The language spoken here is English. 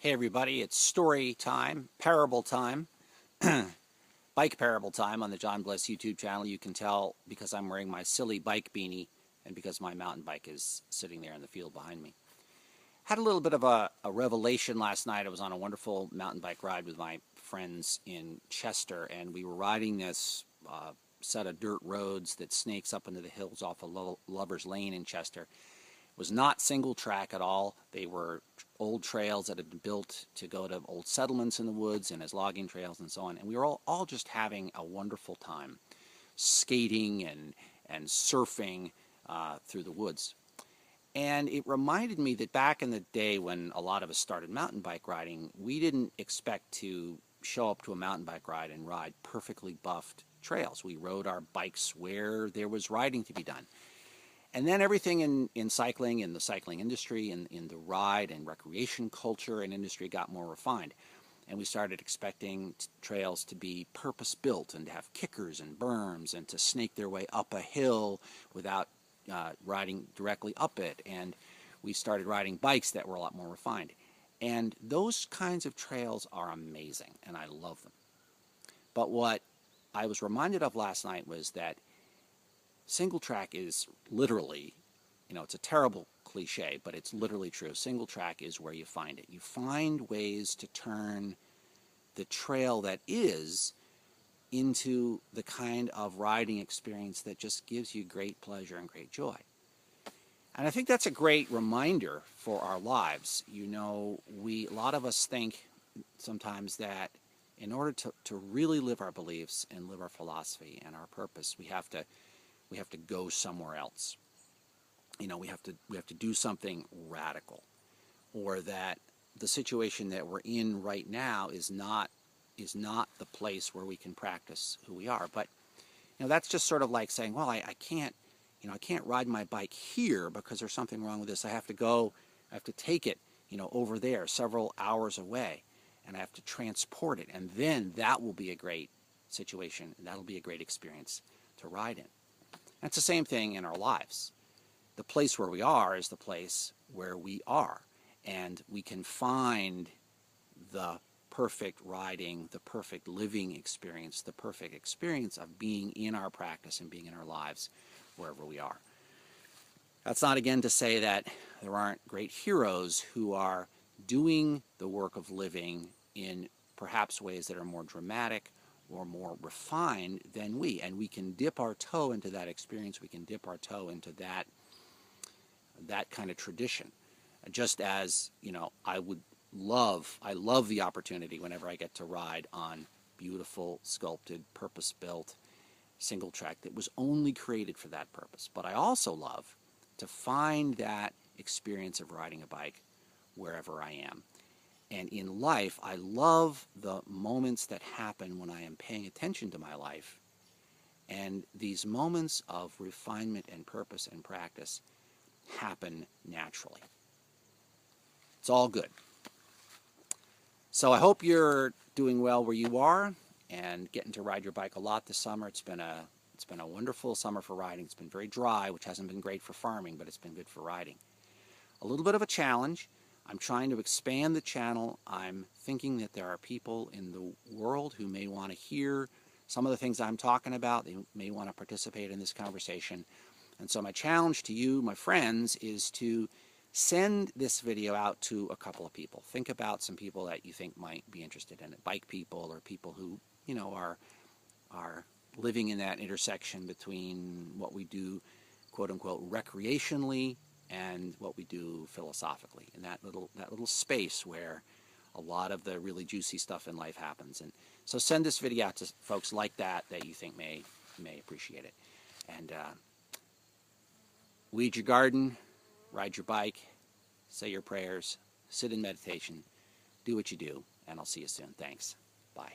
Hey everybody, it's story time, parable time, bike parable time on the John Bliss YouTube channel. You can tell because I'm wearing my silly bike beanie and because my mountain bike is sitting there in the field behind me. Had a little bit of a revelation last night. I was on a wonderful mountain bike ride with my friends in Chester, and we were riding this set of dirt roads that snakes up into the hills off of Lover's Lane in Chester. Was not single track at all. They were old trails that had been built to go to old settlements in the woods and as logging trails and so on. And we were all just having a wonderful time skating and surfing through the woods. And it reminded me that back in the day when a lot of us started mountain bike riding, we didn't expect to show up to a mountain bike ride and ride perfectly buffed trails. We rode our bikes where there was riding to be done. And then everything in cycling, in the cycling industry, in the ride and recreation culture and industry got more refined. And we started expecting trails to be purpose-built and to have kickers and berms and to snake their way up a hill without riding directly up it. And we started riding bikes that were a lot more refined. And those kinds of trails are amazing, and I love them. But what I was reminded of last night was that single track is literally, it's a terrible cliche, but it's literally true. Single track is where you find it. You find ways to turn the trail that is into the kind of riding experience that just gives you great pleasure and great joy. And I think that's a great reminder for our lives. A lot of us think sometimes that in order to really live our beliefs and live our philosophy and our purpose, we have to go somewhere else. We have to do something radical, or that the situation that we're in right now is not the place where we can practice who we are. But that's just sort of like saying, well, I can't ride my bike here because there's something wrong with this. I have to take it over there several hours away, and I have to transport it, and then that will be a great situation, and that'll be a great experience to ride in. That's the same thing in our lives. The place where we are is the place where we are, and we can find the perfect riding, the perfect living experience, the perfect experience of being in our practice and being in our lives wherever we are. That's not again to say that there aren't great heroes who are doing the work of living in perhaps ways that are more dramatic or more refined than we, and we can dip our toe into that experience. We can dip our toe into that kind of tradition. Just as I love the opportunity whenever I get to ride on beautiful, sculpted, purpose-built single track that was only created for that purpose. But I also love to find that experience of riding a bike wherever I am. And in life, I love the moments that happen when I am paying attention to my life. And these moments of refinement and purpose and practice happen naturally. It's all good. So I hope you're doing well where you are and getting to ride your bike a lot this summer. It's been a wonderful summer for riding. It's been very dry, which hasn't been great for farming, but it's been good for riding. A little bit of a challenge. I'm trying to expand the channel. I'm thinking that there are people in the world who may want to hear some of the things I'm talking about. They may want to participate in this conversation. And so my challenge to you, my friends, is to send this video out to a couple of people. Think about some people that you think might be interested in it. Bike people, or people who, are living in that intersection between what we do, quote-unquote, recreationally and what we do philosophically, in that little space where a lot of the really juicy stuff in life happens. And so send this video out to folks like that you think may appreciate it. And weed your garden, ride your bike, say your prayers, sit in meditation, do what you do, and I'll see you soon. Thanks. Bye.